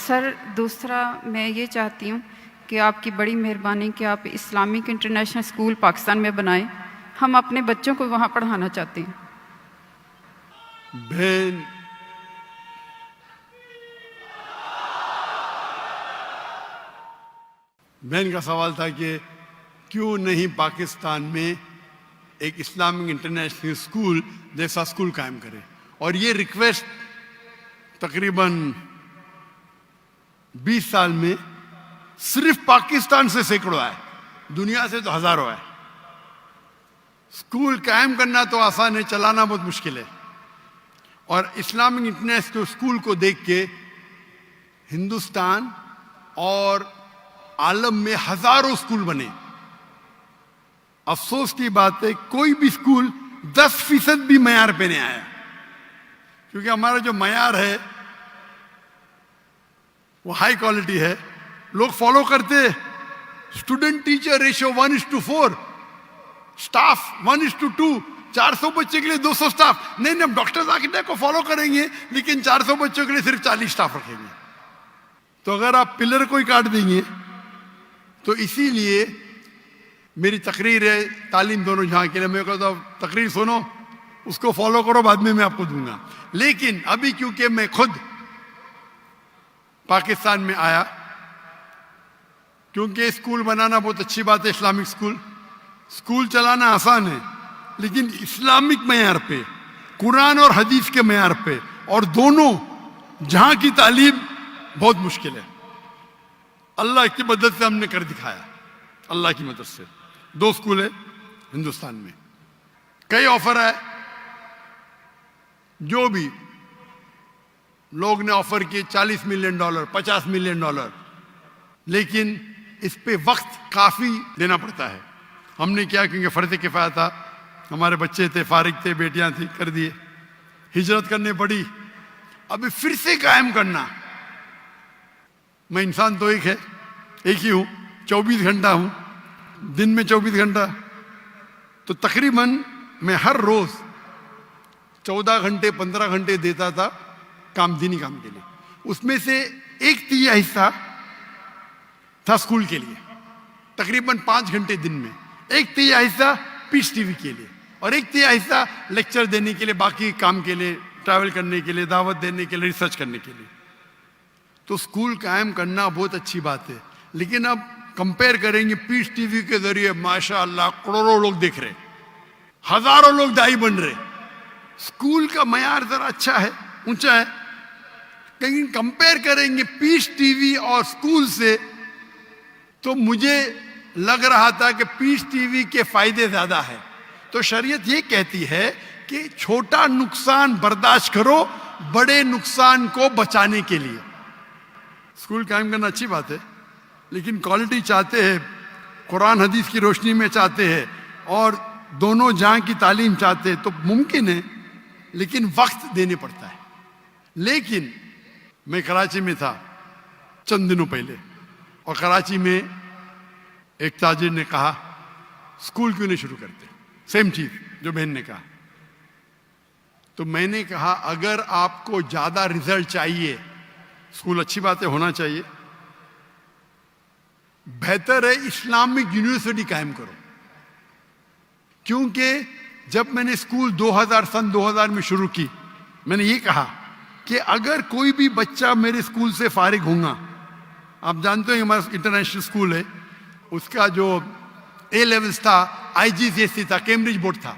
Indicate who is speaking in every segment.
Speaker 1: Sir, दूसरा मैं ये चाहती हूँ कि आपकी बड़ी मेहरबानी कि आप इस्लामिक इंटरनेशनल स्कूल पाकिस्तान में बनाएं। हम अपने बच्चों को वहाँ पढ़ाना चाहते हैं।
Speaker 2: बहन, बहन का सवाल था कि क्यों नहीं पाकिस्तान में एक इस्लामिक इंटरनेशनल स्कूल जैसा स्कूल कायम करे। और ये रिक्वेस्ट तकरीबन 20 साल में सिर्फ पाकिस्तान से सैकड़ों आए, दुनिया से तो हजारों आए। स्कूल कायम करना तो आसान है, चलाना बहुत मुश्किल है। और इस्लामिक इंटरनेशनल स्कूल को देख के हिंदुस्तान और आलम में हजारों स्कूल बने। अफसोस की बात है, कोई भी स्कूल 10% भी मयार पे नहीं आया, क्योंकि हमारा जो मयार है वो हाई क्वालिटी है। लोग फॉलो करते, स्टूडेंट टीचर रेशियो 1:4, स्टाफ 1:2, 400 बच्चे के लिए 200 स्टाफ। नहीं, हम डॉक्टर्स आर्किटेक्ट को फॉलो करेंगे, लेकिन 400 बच्चों के लिए सिर्फ 40 स्टाफ रखेंगे। तो अगर आप पिलर को ही काट देंगे, तो इसीलिए मेरी तकरीर है तालीम दोनों जहां के लिए। मैं कहता हूं तकरीर सुनो, उसको फॉलो करो, बाद में मैं आपको दूंगा। लेकिन अभी क्योंकि मैं खुद पाकिस्तान में आया, क्योंकि स्कूल बनाना बहुत अच्छी बात है, इस्लामिक स्कूल चलाना आसान है, लेकिन इस्लामिक मयार पे, कुरान और हदीस के मयार पे, और दोनों जहां की तालीम बहुत मुश्किल है। अल्लाह की मदद से हमने कर दिखाया, अल्लाह की मदद से। 2 स्कूल है हिंदुस्तान में। कई ऑफर है, जो भी लोग ने ऑफर किए, $40 मिलियन, $50 मिलियन, लेकिन इस पे वक्त काफी देना पड़ता है। हमने क्या, क्योंकि फर्ज किफाया था, हमारे बच्चे थे, फारिग थे, बेटियां थी, कर दिए। हिजरत करनी पड़ी, अभी फिर से कायम करना। मैं इंसान तो एक ही हूं, 24 घंटा हूं, दिन में 24 घंटा। तो तकरीबन मैं हर रोज 14 घंटे 15 घंटे देता था दीनी काम के लिए। उसमें से 1/3 हिस्सा था स्कूल के लिए, तकरीबन 5 घंटे दिन में। 1/3 हिस्सा पीस टीवी के लिए, और 1/3 हिस्सा लेक्चर देने के लिए, बाकी काम के लिए, ट्रैवल करने के लिए, दावत देने के लिए, रिसर्च करने के लिए। तो स्कूल कायम करना बहुत अच्छी बात है, लेकिन अब कंपेयर करेंगे, पीस टीवी के जरिए माशाअल्लाह करोड़ों लोग देख रहे, हजारों लोग दाई बन रहे। स्कूल का मयार जरा अच्छा है, ऊंचा है, लेकिन कंपेयर करेंगे पीस टीवी और स्कूल से, तो मुझे लग रहा था कि पीस टीवी के फायदे ज्यादा है। तो शरीयत ये कहती है कि छोटा नुकसान बर्दाश्त करो बड़े नुकसान को बचाने के लिए। स्कूल कायम करना अच्छी बात है, लेकिन क्वालिटी चाहते हैं, कुरान हदीस की रोशनी में चाहते हैं, और दोनों जहां की तालीम चाहते हैं, तो मुमकिन है, लेकिन वक्त देने पड़ता है। लेकिन मैं कराची में था चंद दिनों पहले, और कराची में एक ताजिर ने कहा स्कूल क्यों नहीं शुरू करते, सेम चीज जो बहन ने कहा। तो मैंने कहा अगर आपको ज्यादा रिजल्ट चाहिए, स्कूल अच्छी बात है, होना चाहिए, बेहतर है इस्लामिक यूनिवर्सिटी कायम करो। क्योंकि जब मैंने स्कूल सन 2000 में शुरू की, मैंने ये कहा कि अगर कोई भी बच्चा मेरे स्कूल से फारिग होगा, आप जानते हो हमारा इंटरनेशनल स्कूल है, उसका जो A लेवल्स था IGCSE था, कैम्ब्रिज बोर्ड था।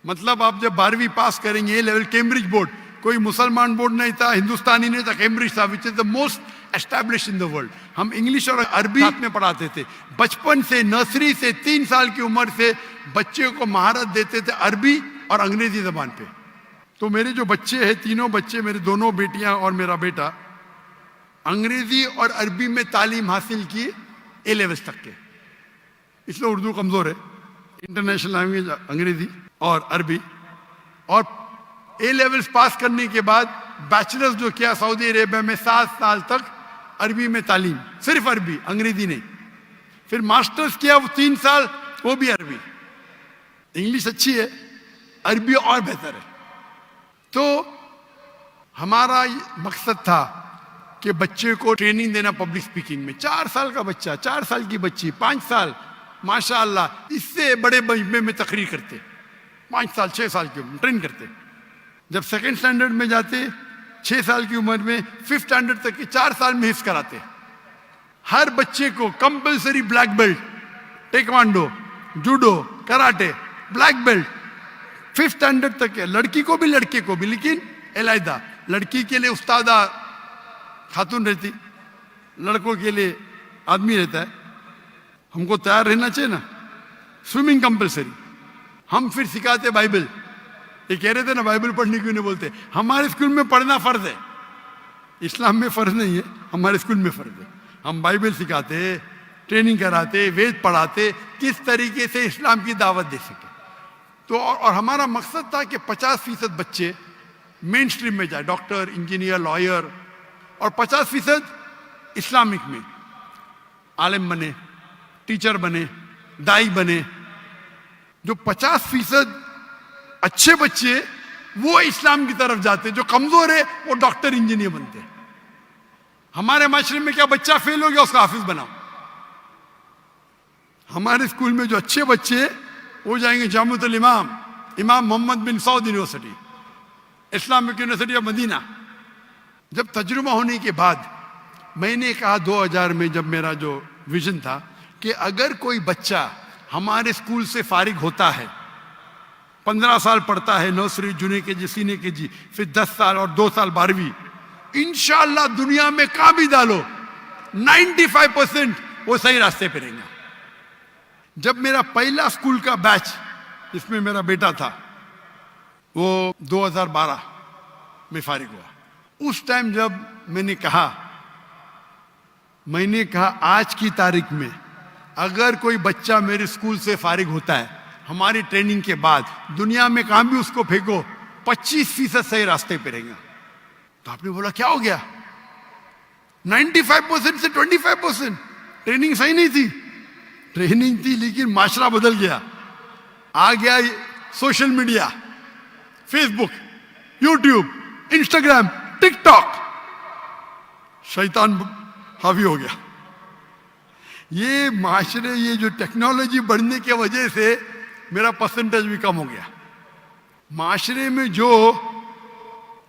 Speaker 2: मतलब आप जब 12वीं पास करेंगे, A लेवल कैम्ब्रिज बोर्ड, कोई मुसलमान बोर्ड नहीं था, हिंदुस्तानी नहीं था, कैम्ब्रिज था, which is the most established in the world. हम इंग्लिश और अरबी में पढ़ाते थे। बचपन से, नर्सरी से, 3 साल की उम्र से बच्चे को महारत देते थे अरबी और अंग्रेजी जबान पे। तो मेरे जो बच्चे हैं, तीनों बच्चे, मेरे दोनों बेटियां और मेरा बेटा, अंग्रेजी और अरबी में तालीम हासिल की A लेवल्स तक के। इसलिए उर्दू कमजोर है, इंटरनेशनल लैंग्वेज अंग्रेजी और अरबी। और A लेवल्स पास करने के बाद बैचलर्स जो किया सऊदी अरेबिया में, 7 साल तक अरबी में तालीम, सिर्फ अरबी, अंग्रेजी नहीं। फिर मास्टर्स किया वो 3 साल, वो भी अरबी। इंग्लिश अच्छी है, अरबी और बेहतर है। तो हमारा मकसद था कि बच्चे को ट्रेनिंग देना पब्लिक स्पीकिंग में। 4 साल का बच्चा, 4 साल की बच्ची, 5 साल, माशाअल्लाह, इससे बड़े मजमे में तकरीर करते, 5 साल 6 साल की उम्र ट्रेन करते। जब सेकंड स्टैंडर्ड में जाते 6 साल की उम्र में, 5th स्टैंडर्ड तक के 4 साल में हिफ्ज कराते। हर बच्चे को compulsory black belt, taekwondo, judo, karate, black belt 5th standard तक है। लड़की को भी लड़के को भी, लेकिन अलहदा। लड़की के लिए उस्तादा खातून रहती, लड़कों के लिए आदमी रहता है। हमको तैयार रहना चाहिए ना। Swimming compulsory. हम फिर सिखाते बाइबल। ये कह रहे थे ना बाइबल पढ़ने क्यों नहीं बोलते। हमारे स्कूल में पढ़ना फर्ज है, इस्लाम में फर्ज नहीं है, हमारे स्कूल में फर्ज है। हम बाइबल सिखाते, ट्रेनिंग कराते, वेद पढ़ाते, किस तरीके से इस्लाम की दावत दे सके। तो और हमारा मकसद था कि 50% बच्चे मेन स्ट्रीम में जाए, डॉक्टर, इंजीनियर, लॉयर, और 50% इस्लामिक में आलिम बने, टीचर बने, दाई बने। जो 50% अच्छे बच्चे वो इस्लाम की तरफ जाते, जो कमजोर है वो डॉक्टर, इंजीनियर बनते। हमारे माशरे में क्या बच्चा फेल हो गया उसका हाफिज बनाओ। हमारे स्कूल में जो अच्छे बच्चे वो जाएंगे Jamiatul Imam, Imam Mohammad bin Saud university, Islamic university of Medina. जब तजुर्बा होने के बाद मैंने कहा 2000 में, जब मेरा जो विजन था कि अगर कोई बच्चा हमारे स्कूल से फारिग होता है, 15 साल पढ़ता है, nursery, junior KG, senior KG, फिर 10 साल और 2 साल 12वीं, इंशाअल्लाह दुनिया में कहां भी डालो 95% वो सही रास्ते पे रहेंगे। जब मेरा पहला स्कूल का बैच, जिसमें मेरा बेटा था, वो 2012 में फारिग हुआ। उस टाइम जब मैंने कहा आज की तारीख में अगर कोई बच्चा मेरे स्कूल से फारिग होता है हमारी ट्रेनिंग के बाद, दुनिया में कहां भी उसको फेंको 25% सही रास्ते पे रहेगा। तो आपने बोला क्या हो गया? 95% से 25%। ट्रेनिंग सही नहीं थी, ट्रेनिंग थी लेकिन माशरा बदल गया। आ गया social media, Facebook, YouTube, Instagram, TikTok, शैतान हावी हो गया। ये माशरे, ये जो टेक्नोलॉजी बढ़ने की वजह से मेरा परसेंटेज भी कम हो गया। माशरे में जो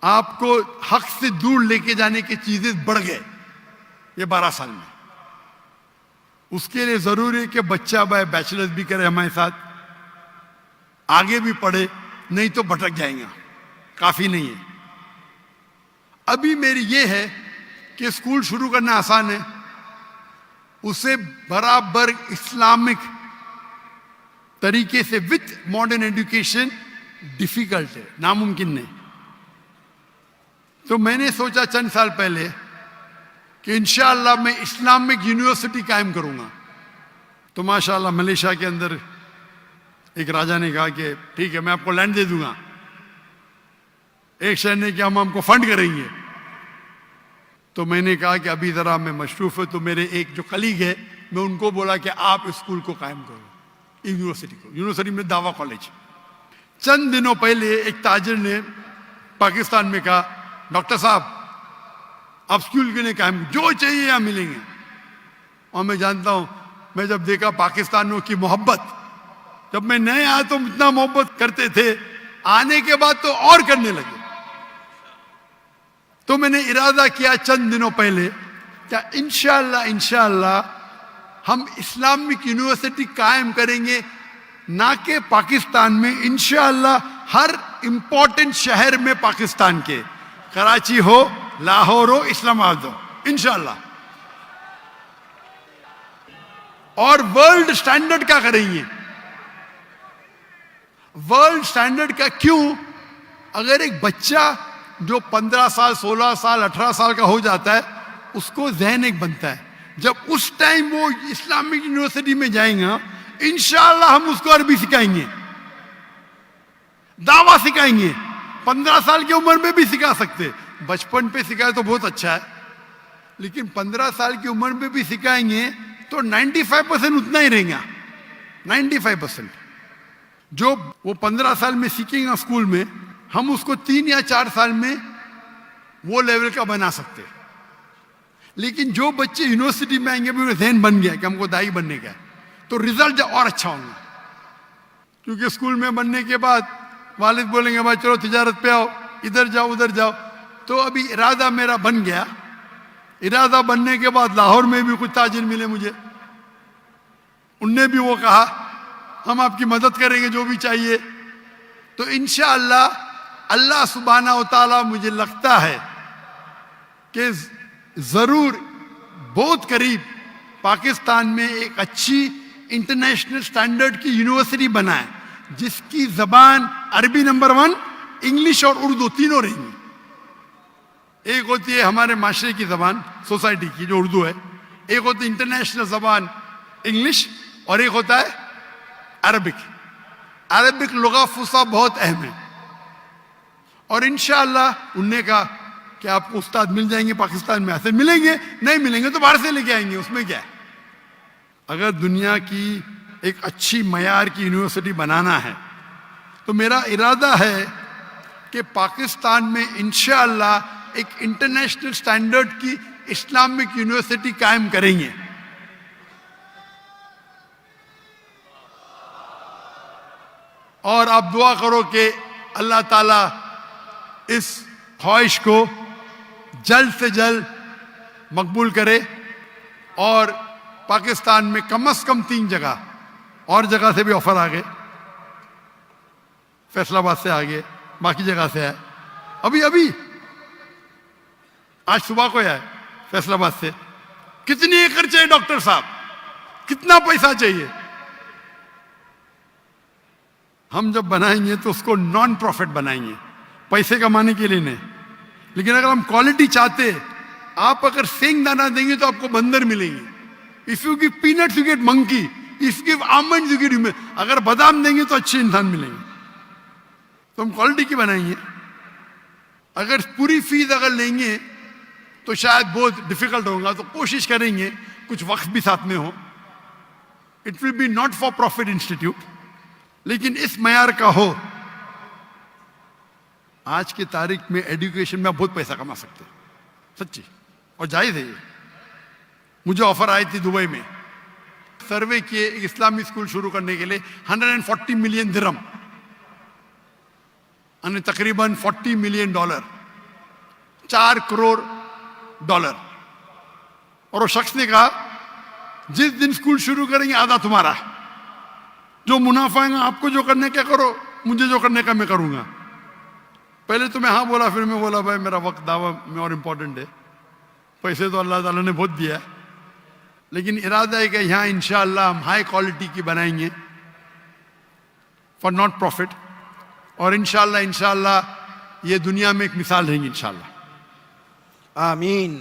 Speaker 2: आपको हक से दूर लेके जाने की चीजें बढ़ गए ये 12 साल में। उसके लिए जरूरी है कि बच्चा बैचलर्स भी करे हमारे साथ, आगे भी पढ़े, नहीं तो भटक जाएगा, काफी नहीं है। अभी मेरी ये है कि स्कूल शुरू करना आसान है, उसे बराबर इस्लामिक तरीके से विथ मॉडर्न एजुकेशन डिफिकल्ट है, नामुमकिन नहीं। तो मैंने सोचा चंद साल पहले कि इंशाअल्लाह मैं इस्लामिक यूनिवर्सिटी कायम करूंगा। तो माशाअल्लाह मलेशिया के अंदर एक राजा ने कहा कि ठीक है मैं आपको लैंड दे दूंगा। एक शहर ने कि हम हमको फंड करेंगे। तो मैंने कहा कि अभी जरा मैं मशरूफ है, तो मेरे एक जो कलीग है मैं उनको बोला कि आप स्कूल को कायम करो, यूनिवर्सिटी को। यूनिवर्सिटी में दावा कॉलेज। चंद दिनों पहले एक ताजिर ने पाकिस्तान में कहा डॉक्टर साहब आप स्कूल के लिए कायम, जो चाहिए यहाँ मिलेंगे। और मैं जानता हूं, मैं जब देखा पाकिस्तानियों की मोहब्बत, जब मैं नए आया तो इतना मोहब्बत करते थे, आने के बाद तो और करने लगे। तो मैंने इरादा किया चंद दिनों पहले क्या इंशाअल्लाह हम इस्लामिक यूनिवर्सिटी कायम करेंगे, ना कि पाकिस्तान में, इंशाअल्लाह हर इंपॉर्टेंट शहर में पाकिस्तान के, कराची हो, लाहौर हो, इस्लामाबाद हो, इंशाअल्लाह। और वर्ल्ड स्टैंडर्ड का करेंगे। वर्ल्ड स्टैंडर्ड का क्यों? अगर एक बच्चा जो 15 साल, 16 साल, 18 साल का हो जाता है, उसको ज़हन एक बनता है। जब उस टाइम वो इस्लामिक यूनिवर्सिटी में जाएगा, इंशाअल्लाह हम उसको अरबी सिखाएंगे, दावा सिखाएंगे। 15 साल की उम्र में भी सिखा सकते, बचपन पे सिखाए तो बहुत अच्छा है, लेकिन 15 साल की उम्र में भी सिखाएंगे तो 95% उतना ही रहेगा। 95% जो वो 15 साल में सीखेगा स्कूल में, हम उसको 3 या 4 साल में वो लेवल का बना सकते। लेकिन जो बच्चे यूनिवर्सिटी में आएंगे उनका जहन बन गया कि हमको दाई बनने का है, तो रिजल्ट और अच्छा होगा। क्योंकि स्कूल में बनने के बाद वालिद बोलेंगे भाई चलो तिजारत पे आओ, इधर जाओ उधर जाओ। तो अभी इरादा मेरा बन गया। इरादा बनने के बाद लाहौर में भी कुछ ताजिर मिले मुझे, उनने भी वो कहा हम आपकी मदद करेंगे जो भी चाहिए। तो इंशाअल्लाह अल्लाह सुब्हाना व तआला मुझे लगता है कि जरूर बहुत करीब पाकिस्तान में एक अच्छी इंटरनेशनल स्टैंडर्ड की यूनिवर्सिटी बनाए, जिसकी जबान अरबी नंबर 1, इंग्लिश और उर्दू तीनों रहेंगी। एक होती है हमारे माशरे की जबान सोसाइटी की जो उर्दू है, एक होती है इंटरनेशनल जबान इंग्लिश, और एक होता है अरबिक। अरबिक लुगा फुसा बहुत अहम है। और इंशाअल्लाह उनने कहा कि आपको उस्ताद मिल जाएंगे पाकिस्तान में, ऐसे मिलेंगे, नहीं मिलेंगे तो बाहर से लेके आएंगे, उसमें क्या है। अगर दुनिया की एक अच्छी मयार की यूनिवर्सिटी बनाना है तो मेरा इरादा है कि पाकिस्तान में इंशाअल्लाह एक इंटरनेशनल स्टैंडर्ड की इस्लामिक यूनिवर्सिटी कायम करेंगे। और आप दुआ करो कि अल्लाह ताला इस ख्वाहिश को जल्द से जल्द मकबूल करे और पाकिस्तान में कम से कम 3 जगह, और जगह से भी ऑफर आ गए, फैसलाबाद से आ गए, बाकी जगह से है। अभी आज सुबह को है फैसलाबाद से। कितनी एकड़ चाहिए डॉक्टर साहब, कितना पैसा चाहिए? हम जब बनाएंगे तो उसको नॉन प्रॉफिट बनाएंगे, पैसे कमाने के लिए नहीं। लेकिन अगर हम क्वालिटी चाहते, आप अगर सेंग दाना देंगे तो आपको बंदर मिलेंगे। If you give peanuts you get monkey, if give almond you get. अगर बादाम देंगे तो अच्छे इंसान मिलेंगे। तो हम क्वालिटी की बनाएंगे। अगर पूरी फीस अगर लेंगे तो शायद बहुत डिफिकल्ट होगा, तो कोशिश करेंगे कुछ वक्त भी साथ में हो। It will be not for profit institute, लेकिन इस मयार का हो। आज की तारीख में एजुकेशन में बहुत पैसा कमा सकते हैं, सच्ची, और जायज है ये। मुझे ऑफर आई थी दुबई में, सर्वे किए एक इस्लामी स्कूल शुरू करने के लिए 140 मिलियन दिरहम, यानी तकरीबन $40 मिलियन, $4 करोड़। और वो शख्स ने कहा जिस दिन स्कूल शुरू करेंगे आधा तुम्हारा, जो मुनाफा है आपको जो करने का करो, मुझे जो करने का मैं करूंगा। पहले तो मैं हाँ बोला, फिर मैं बोला भाई मेरा वक्त दावा में और इम्पोर्टेंट है, पैसे तो अल्लाह ताला ने बहुत दिया, लेकिन इरादा है कि यहाँ इंशाअल्लाह हम हाई क्वालिटी की बनाएंगे फॉर नॉट प्रॉफिट। और इंशाअल्लाह ये दुनिया में एक मिसाल रहेंगी इंशाअल्लाह।
Speaker 3: आमीन।